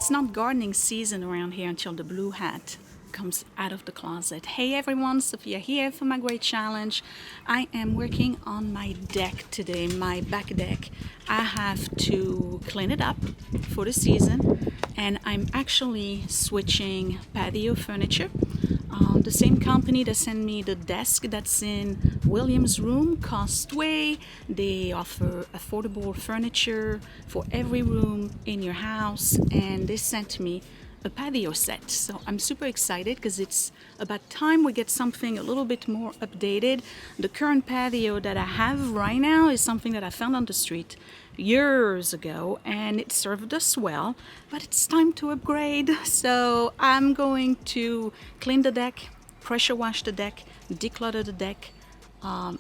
It's not gardening season around here until the blue hat comes out of the closet. Hey everyone, Sophia here for my great challenge. I am working on my deck today, my back deck. I have to clean it up for the season, and I'm actually switching patio furniture. The same company that sent me the desk that's in William's room, Costway. They offer affordable furniture for every room in your house, and they sent me a patio set. So I'm super excited because it's about time we get something a little bit more updated. The current patio that I have right now is something that I found on the street years ago, and it served us well, but it's time to upgrade. So I'm going to clean the deck, pressure wash the deck, declutter the deck,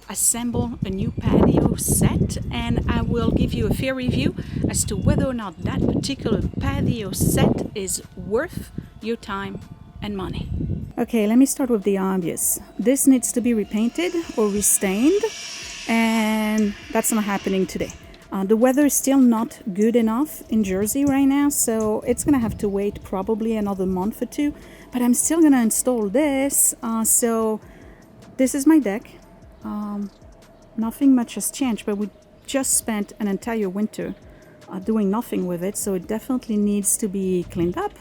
assemble a new patio set, and I will give you a fair review as to whether or not that particular patio set is worth your time and money. Okay, let me start with the obvious. This needs to be repainted or restained, and that's not happening today. The weather is still not good enough in Jersey right now, so it's gonna have to wait probably another month or two, but I'm still gonna install this. So this is my deck. Nothing much has changed, but we just spent an entire winter doing nothing with it, so it definitely needs to be cleaned up.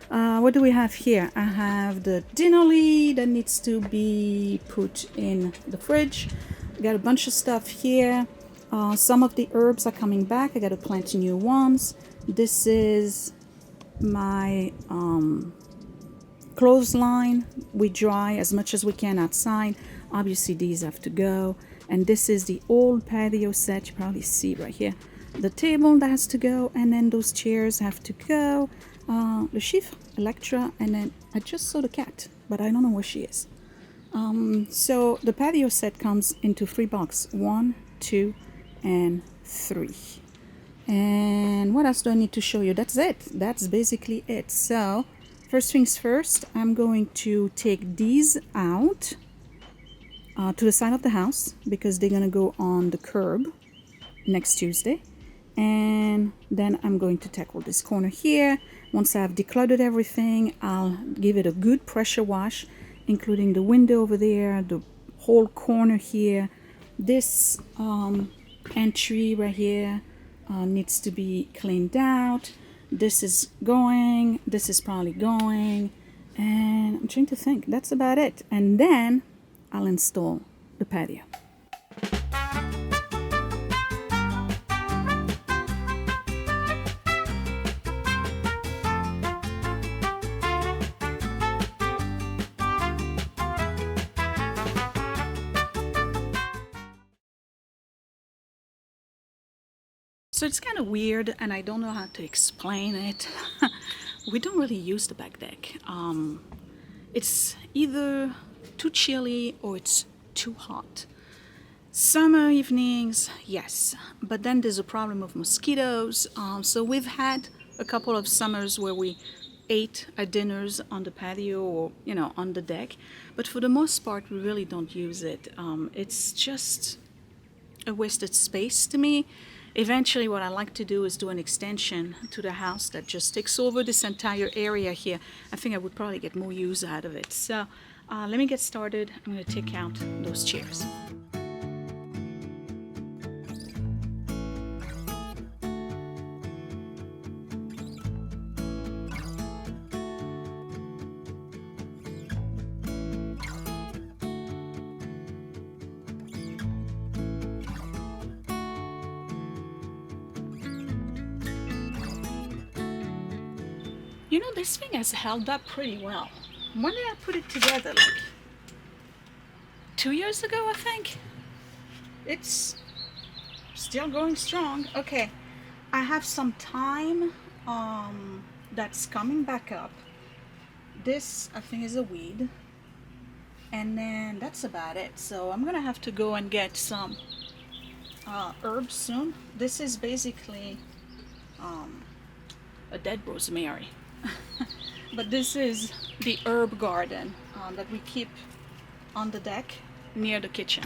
What do we have here? I have the dinnerly that needs to be put in the fridge. I got a bunch of stuff here. Some of the herbs are coming back. I got to plant new ones. This is my clothesline. We dry as much as we can outside. Obviously these have to go. And this is the old patio set. You probably see right here. The table that has to go, and then those chairs have to go. The chiffre, Electra, and then I just saw the cat, but I don't know where she is. So the patio set comes into 3 boxes. 1, 2, and 3. And what else do I need to show you? That's it. That's basically it. So first things first, I'm going to take these out to the side of the house because they're going to go on the curb next Tuesday. And then I'm going to tackle this corner here. Once I've decluttered everything, I'll give it a good pressure wash, including the window over there, the whole corner here. This entry right here needs to be cleaned out. This is going, this is probably going, and I'm trying to think. That's about it. And then I'll install the patio. So it's kind of weird, and I don't know how to explain it. We don't really use the back deck. It's either too chilly or it's too hot. Summer evenings, yes, but then there's a problem of mosquitoes. So we've had a couple of summers where we ate our dinners on the patio or, on the deck. But for the most part, we really don't use it. It's just a wasted space to me. Eventually what I like to do is do an extension to the house that just takes over this entire area here. I think I would probably get more use out of it. So let me get started. I'm going to take out those chairs. This thing has held up pretty well. When did I put it together? Like 2 years ago, I think. It's still going strong. Okay, I have some thyme that's coming back up. This, I think, is a weed. And then that's about it. So I'm gonna have to go and get some herbs soon. This is basically a dead rosemary. But this is the herb garden that we keep on the deck near the kitchen.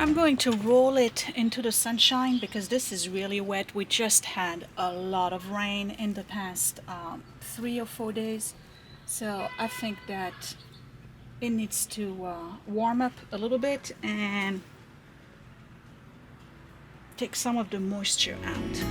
I'm going to roll it into the sunshine because this is really wet. We just had a lot of rain in the past 3 or 4 days. So I think that it needs to warm up a little bit and take some of the moisture out.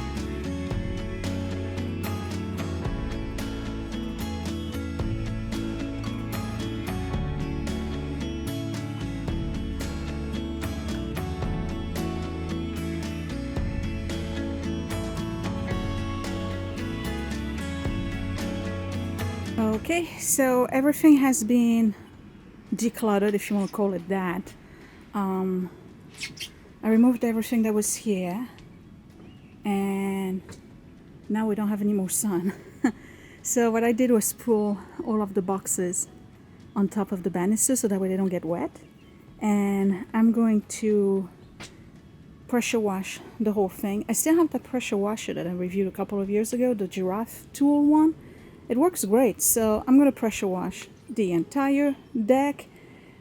Okay, so everything has been decluttered, if you want to call it that. I removed everything that was here, and now we don't have any more sun. So what I did was pull all of the boxes on top of the banister so that way they don't get wet. And I'm going to pressure wash the whole thing. I still have the pressure washer that I reviewed a couple of years ago, the giraffe tool one. It works great, so I'm going to pressure wash the entire deck.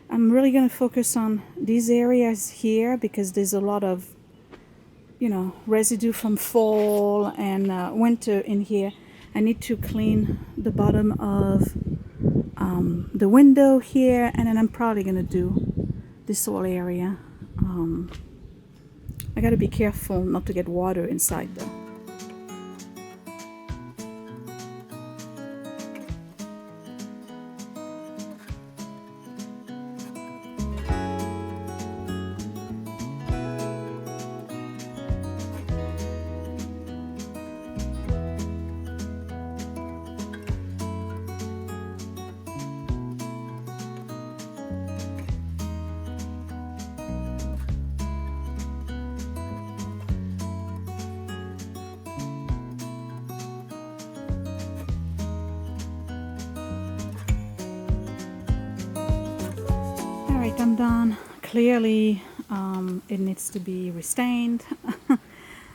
I'm really going to focus on these areas here because there's a lot of, you know, residue from fall and winter in here. I need to clean the bottom of the window here, and then I'm probably going to do this whole area. I got to be careful not to get water inside though. Alright, I'm done. Clearly it needs to be restained.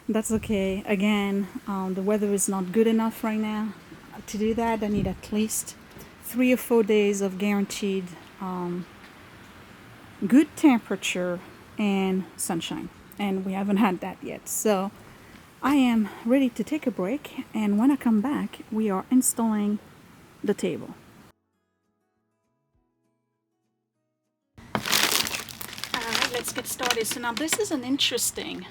That's okay. Again, the weather is not good enough right now to do that. I need at least 3 or 4 days of guaranteed good temperature and sunshine, and we haven't had that yet. So I am ready to take a break, and when I come back we are installing the table. Alright, let's get started. So now this is an interesting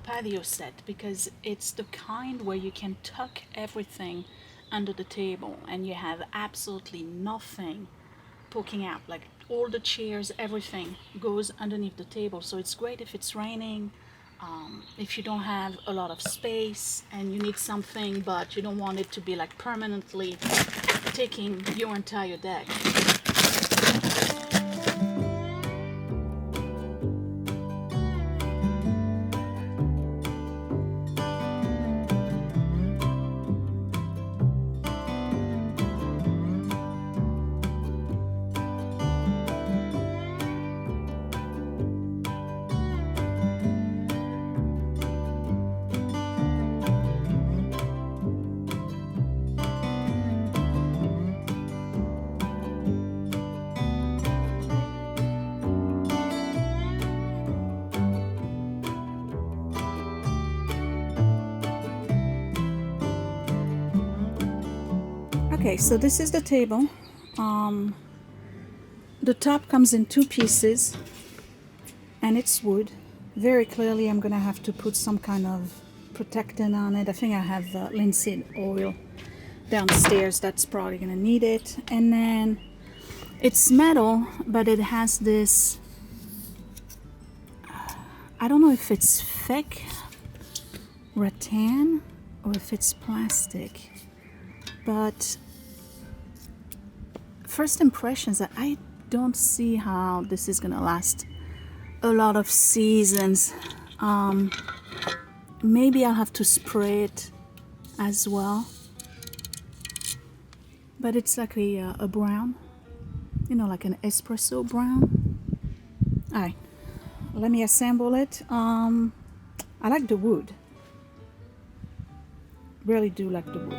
patio set because it's the kind where you can tuck everything under the table and you have absolutely nothing poking out. Like all the chairs, everything goes underneath the table. So it's great if it's raining, if you don't have a lot of space and you need something but you don't want it to be like permanently taking your entire deck. Okay, so this is the table. The top comes in 2 pieces and it's wood. Very clearly I'm gonna have to put some kind of protectant on it. I think I have linseed oil downstairs. That's probably gonna need it. And then it's metal, but it has this, I don't know if it's thick rattan or if it's plastic, but first impressions that I don't see how this is gonna last a lot of seasons. Maybe I'll have to spray it as well, but it's like a brown, you know, like an espresso brown. All right, let me assemble it. I like the wood, really do like the wood.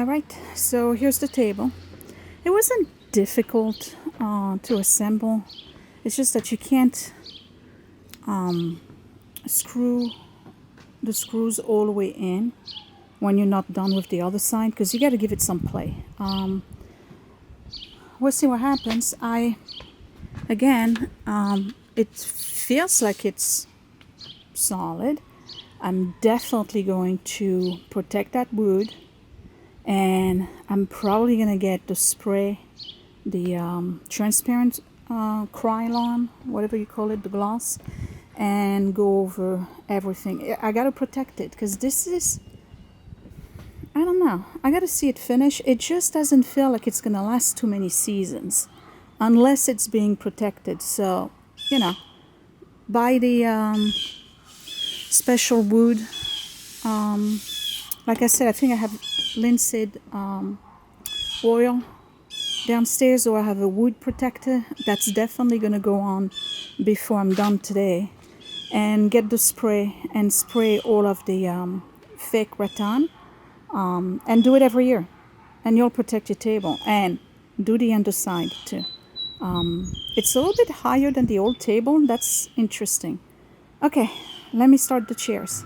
All right, so here's the table. It wasn't difficult to assemble. It's just that you can't screw the screws all the way in when you're not done with the other side, because you got to give it some play. We'll see what happens. It feels like it's solid. I'm definitely going to protect that wood, and I'm probably gonna get the spray, the transparent Krylon, whatever you call it, the gloss, and go over everything. I gotta protect it because this is, I don't know, I gotta see it finish. It just doesn't feel like it's gonna last too many seasons unless it's being protected. So, you know, buy the special wood. Like I said, I think I have linseed oil downstairs, or I have a wood protector. That's definitely going to go on before I'm done today. And get the spray and spray all of the fake rattan, and do it every year. And you'll protect your table. And do the underside too. It's a little bit higher than the old table. That's interesting. Okay, let me start the chairs.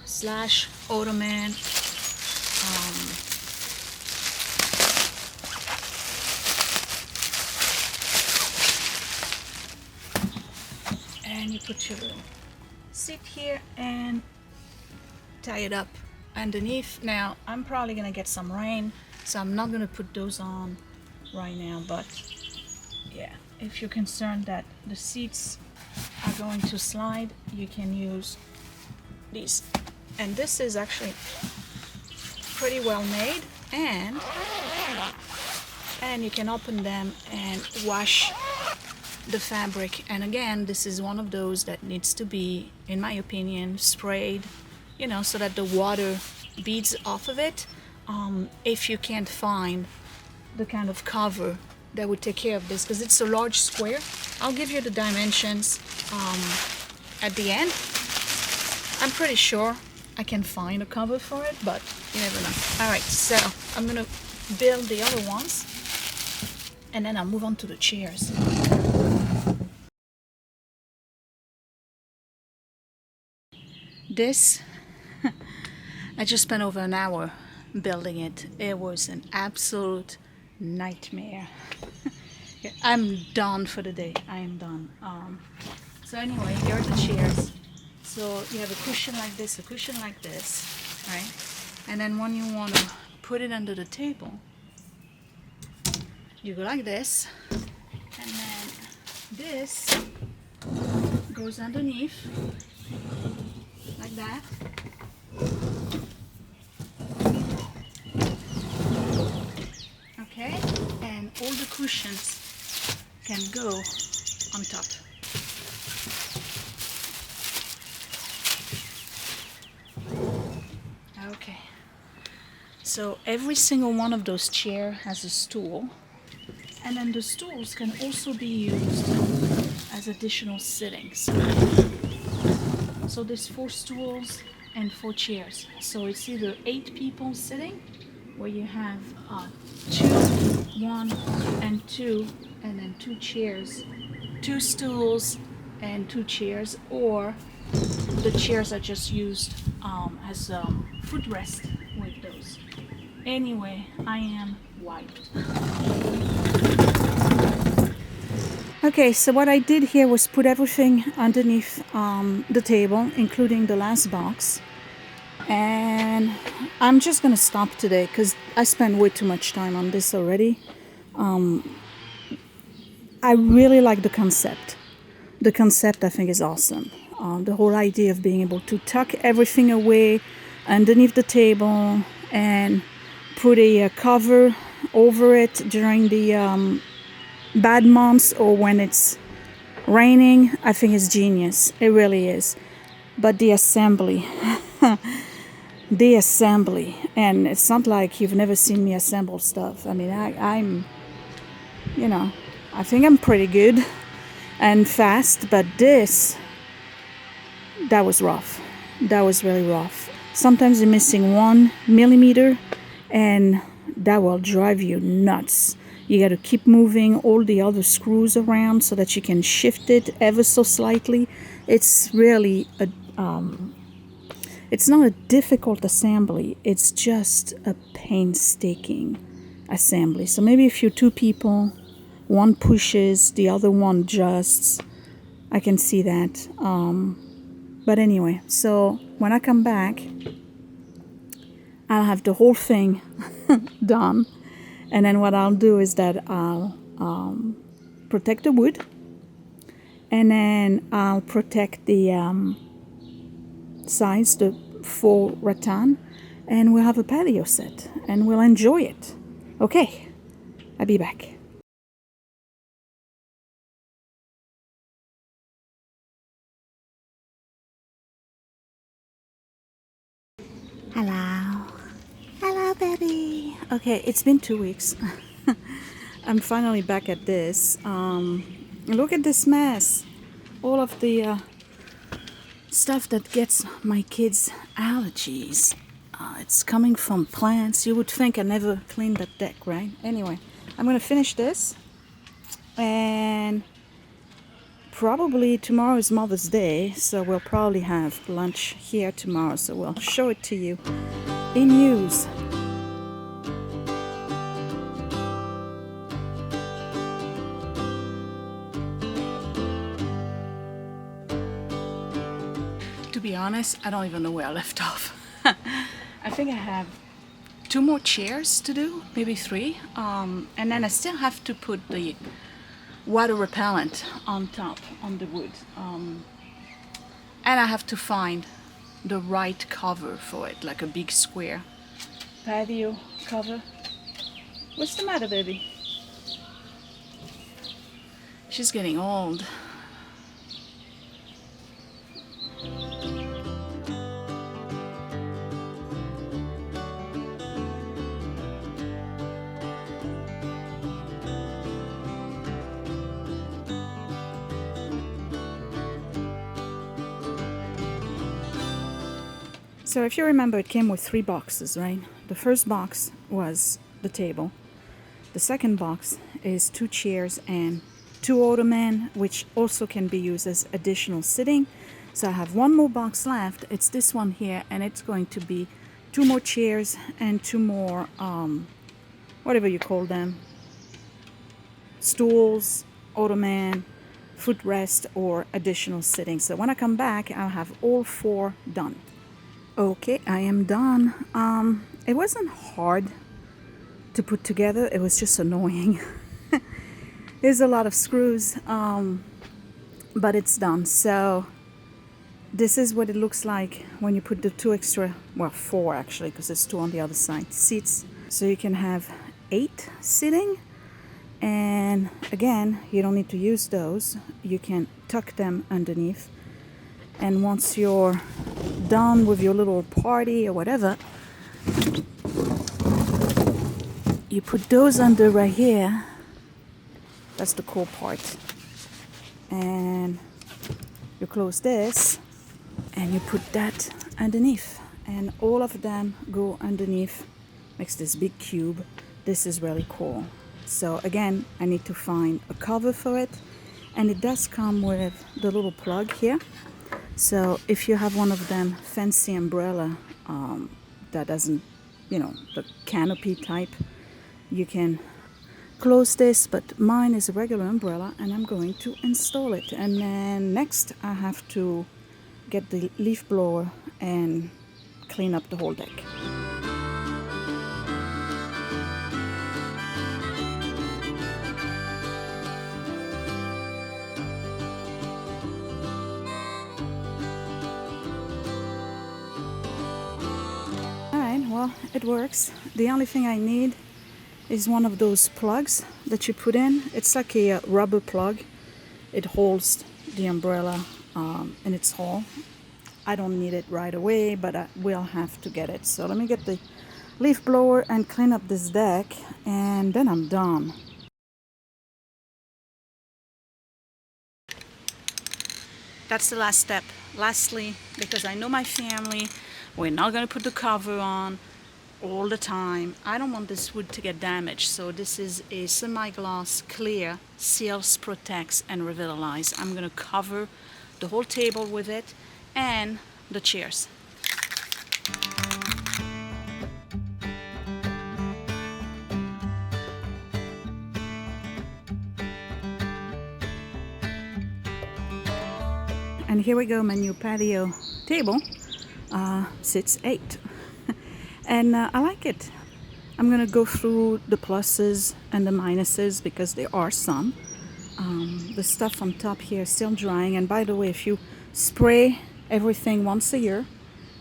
Slash ottoman, and you put your little seat here and tie it up underneath. Now I'm probably gonna get some rain, so I'm not gonna put those on right now, but yeah, if you're concerned that the seats are going to slide, you can use these. And this is actually pretty well made, and you can open them and wash the fabric. And again, this is one of those that needs to be, in my opinion, sprayed, you know, so that the water beads off of it. If you can't find the kind of cover that would take care of this, because it's a large square. I'll give you the dimensions at the end. I'm pretty sure I can find a cover for it, but you never know. All right, so I'm gonna build the other ones, and then I'll move on to the chairs. This, I just spent over an hour building it. It was an absolute nightmare. I'm done for the day. I am done. So anyway, here are the chairs. So you have a cushion like this, a cushion like this, right? And then when you want to put it under the table, you go like this, and then this goes underneath, like that. Okay, and all the cushions can go on top. Okay, so every single one of those chairs has a stool, and then the stools can also be used as additional sittings. So there's 4 stools and 4 chairs. So it's either 8 people sitting, where you have 2, 1, and 2, and then 2 chairs, 2 stools and 2 chairs, or the chairs are just used as a footrest with those. Anyway, I am wiped. Okay, so what I did here was put everything underneath the table, including the last box. And I'm just gonna stop today because I spent way too much time on this already. I really like the concept. the concept I think is awesome. The whole idea of being able to tuck everything away underneath the table and put a cover over it during the bad months or when it's raining, I think is genius. It really is. But the assembly, and it's not like you've never seen me assemble stuff. I mean, I'm, I think I'm pretty good and fast, but that was rough. That was really rough. Sometimes you're missing 1 millimeter, and that will drive you nuts. You got to keep moving all the other screws around so that you can shift it ever so slightly. It's really it's not a difficult assembly. It's just a painstaking assembly. So maybe if you're 2 people, one pushes, the other one adjusts. I can see that. But anyway, so when I come back, I'll have the whole thing done. And then what I'll do is that I'll protect the wood. And then I'll protect the sides, the 4 rattan. And we'll have a patio set. And we'll enjoy it. Okay, I'll be back. Hello, baby. Okay, it's been 2 weeks. I'm finally back at this. Look at this mess. All of the stuff that gets my kids allergies. It's coming from plants. You would think I never cleaned that deck, right? Anyway, I'm going to finish this. And probably tomorrow is Mother's Day, so we'll probably have lunch here tomorrow. So we'll show it to you in use. To be honest, I don't even know where I left off. I think I have 2 more chairs to do, maybe 3. And then I still have to put the water repellent on top, on the wood. And I have to find the right cover for it, like a big square patio cover. What's the matter, baby? She's getting old. So if you remember, it came with 3 boxes, right? The first box was the table. The second box is 2 chairs and 2 ottoman, which also can be used as additional sitting. So I have 1 more box left. It's this one here, and it's going to be 2 more chairs and 2 more, whatever you call them, stools, ottoman, footrest, or additional sitting. So when I come back, I'll have all 4 done. Okay, I am done. It wasn't hard to put together. It was just annoying. There's a lot of screws, but it's done. So this is what it looks like when you put the 2 extra, well, 4 actually, because there's 2 on the other side, seats. So you can have 8 sitting. And again, you don't need to use those. You can tuck them underneath. And once you're done with your little party or whatever, you put those under right here. That's the cool part. And you close this and you put that underneath. And all of them go underneath. Makes this big cube. This is really cool. So again, I need to find a cover for it. And it does come with the little plug here. So if you have one of them fancy umbrella that doesn't, the canopy type, you can close this, but mine is a regular umbrella and I'm going to install it. And then next I have to get the leaf blower and clean up the whole deck. well, it works. The only thing I need is one of those plugs that you put in. It's like a rubber plug. It holds the umbrella in its hole. I don't need it right away, but I will have to get it. So let me get the leaf blower and clean up this deck, and then I'm done. That's the last step. Lastly, because I know my family, we're not going to put the cover on all the time. I don't want this wood to get damaged, so this is a semi-gloss clear, seals, protects, and revitalize. I'm going to cover the whole table with it and the chairs. And here we go, my new patio table. Sits 8. And I like it. I'm gonna go through the pluses and the minuses because there are some. The stuff on top here is still drying, and by the way, if you spray everything once a year,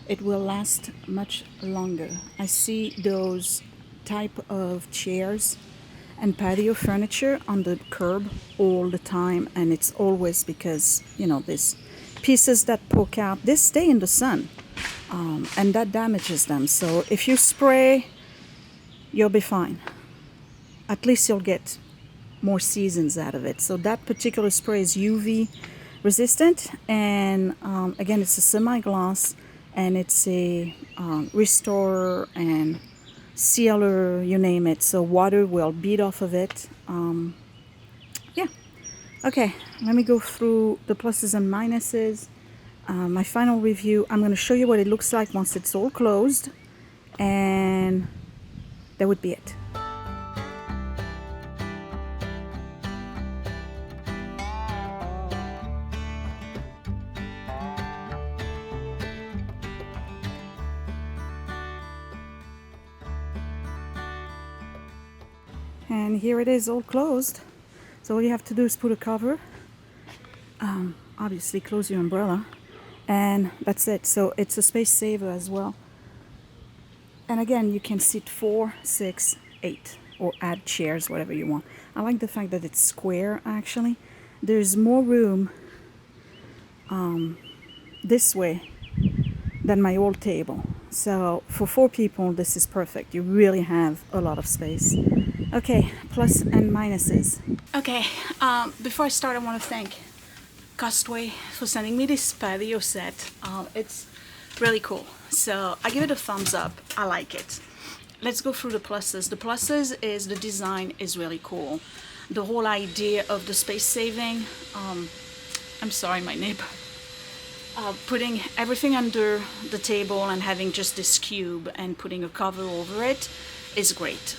it will last much longer. I see those type of chairs and patio furniture on the curb all the time, and it's always because, you know, these pieces that poke out, they stay in the sun, and that damages them. So if you spray, you'll be fine. At least you'll get more seasons out of it. So that particular spray is UV resistant, and again, it's a semi-gloss, and it's a restorer and sealer, you name it. So water will bead off of it. Yeah. Okay, let me go through the pluses and minuses. My final review, I'm going to show you what it looks like once it's all closed, and that would be it. And here it is all closed. So all you have to do is put a cover, obviously close your umbrella, and that's it. So it's a space saver as well. And again, you can sit 4, 6, 8, or add chairs, whatever you want. I like the fact that it's square, actually. There's more room this way than my old table. So for 4 people, this is perfect. You really have a lot of space. Okay, plus and minuses. Okay, before I start, I want to thank Costway for sending me this patio set. It's really cool. So I give it a thumbs up. I like it. Let's go through the pluses. The pluses is the design is really cool. The whole idea of the space saving. I'm sorry, my neighbor. Putting everything under the table and having just this cube and putting a cover over it is great.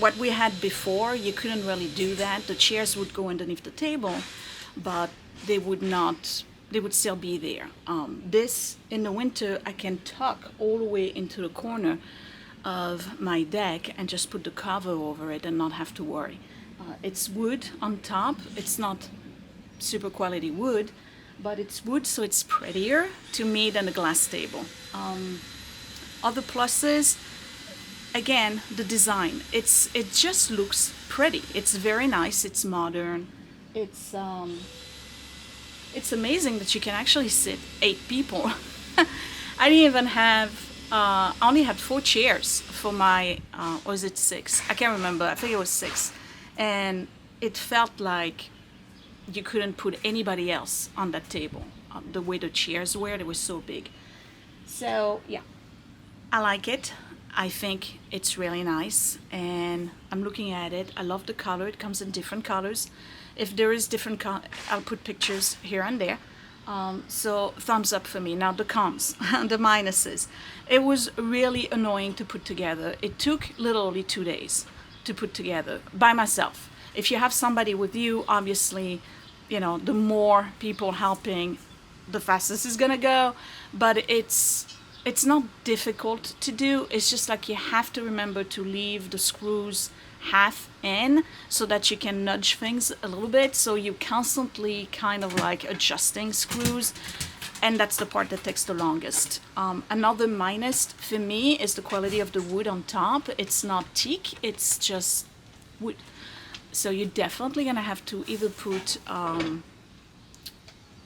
What we had before, you couldn't really do that. The chairs would go underneath the table, but they would not, they would still be there. This, in the winter, I can tuck all the way into the corner of my deck and just put the cover over it and not have to worry. It's wood on top. It's not super quality wood, but it's wood, so it's prettier to me than a glass table. Other pluses, again, the design. It just looks pretty. It's very nice. It's modern. It's amazing that you can actually sit 8 people. I didn't even have. I only had 4 chairs for my. Or is it 6? I can't remember. I think it was 6, and it felt like you couldn't put anybody else on that table. The way the chairs were, they were so big. So yeah, I like it. I think it's really nice, and I'm looking at it. I love the color. It comes in different colors. If there is different I'll put pictures here and there. So thumbs up for me. Now the cons, the minuses. It was really annoying to put together. It took literally 2 days to put together by myself. If you have somebody with you, obviously, you know, the more people helping, the fastest it's gonna go. But it's not difficult to do. It's just like you have to remember to leave the screws half in so that you can nudge things a little bit. So you constantly kind of like adjusting screws. and that's the part that takes the longest. Another minus for me is the quality of the wood on top. It's not teak, it's just wood. So you're definitely gonna have to either put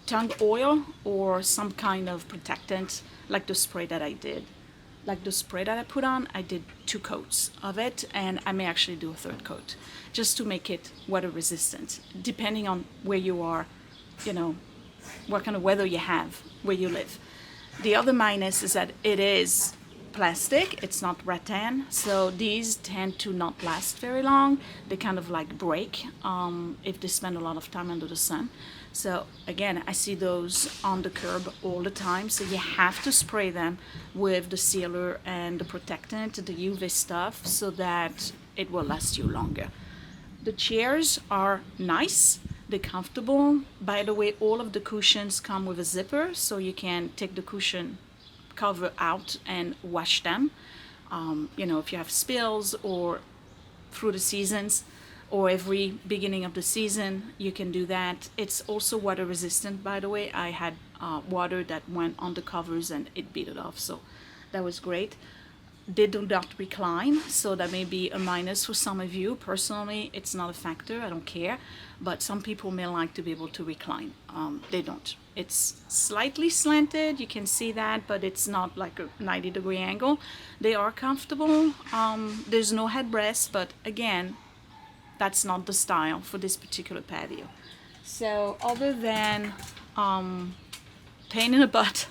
tung oil or some kind of protectant, like the spray that I did. Like the spray that I put on, I did 2 coats of it, and I may actually do a 3rd coat just to make it weather resistant, depending on where you are, you know, what kind of weather you have where you live. The other minus is that it is plastic, it's not rattan, so these tend to not last very long. They kind of like break if they spend a lot of time under the sun. So again, I see those on the curb all the time, so you have to spray them with the sealer and the protectant, the UV stuff, so that it will last you longer. The chairs are nice, they're comfortable. By the way, all of the cushions come with a zipper, so you can take the cushion cover out and wash them. You know, if you have spills or through the seasons or every beginning of the season, you can do that. It's also water resistant, by the way. I had water that went on the covers and it beat it off, so that was great. They do not recline, so that may be a minus for some of you. Personally, it's not a factor, I don't care, but some people may like to be able to recline. They don't. It's slightly slanted, you can see that, but it's not like a 90-degree angle. They are comfortable. There's no headrest, but again, that's not the style for this particular patio. So other than pain in the butt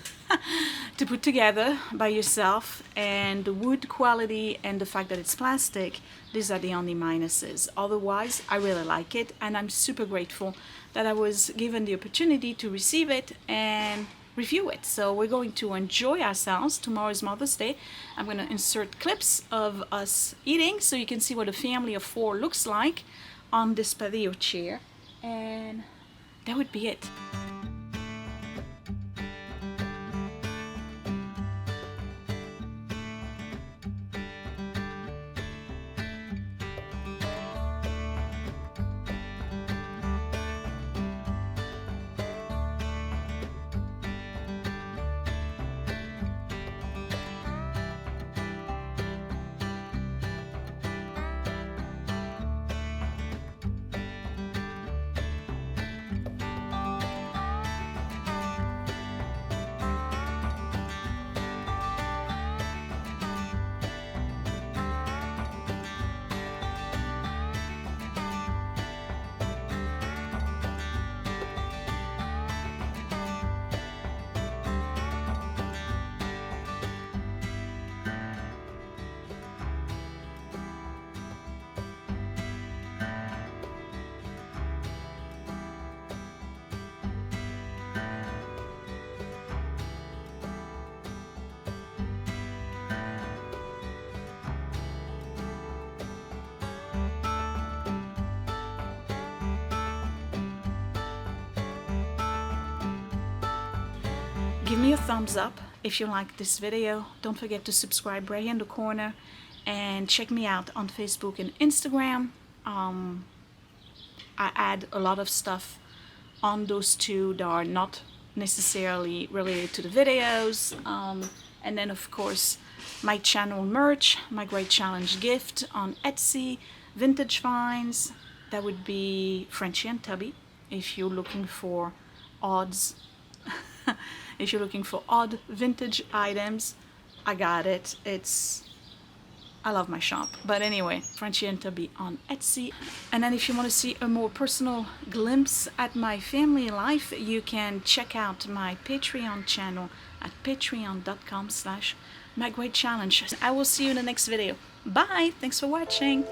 to put together by yourself, and the wood quality and the fact that it's plastic, these are the only minuses. Otherwise, I really like it, and I'm super grateful that I was given the opportunity to receive it and review it. So we're going to enjoy ourselves. Tomorrow is Mother's Day. I'm going to insert clips of us eating so you can see what a family of 4 looks like on this patio chair, and that would be it. Give me a thumbs up if you like this video. Don't forget to subscribe right here in the corner, and check me out on Facebook and Instagram. I add a lot of stuff on those 2 that are not necessarily related to the videos. And then of course my channel merch, my Great Challenge gift on Etsy, vintage finds. That would be Frenchy and Tubby if you're looking for odds. If you're looking for odd vintage items, I got it. I love my shop. But anyway, Frenchy and Tubby on Etsy. And then if you want to see a more personal glimpse at my family life, you can check out my Patreon channel at patreon.com/mygreatchallenge. I will see you in the next video. Bye! Thanks for watching.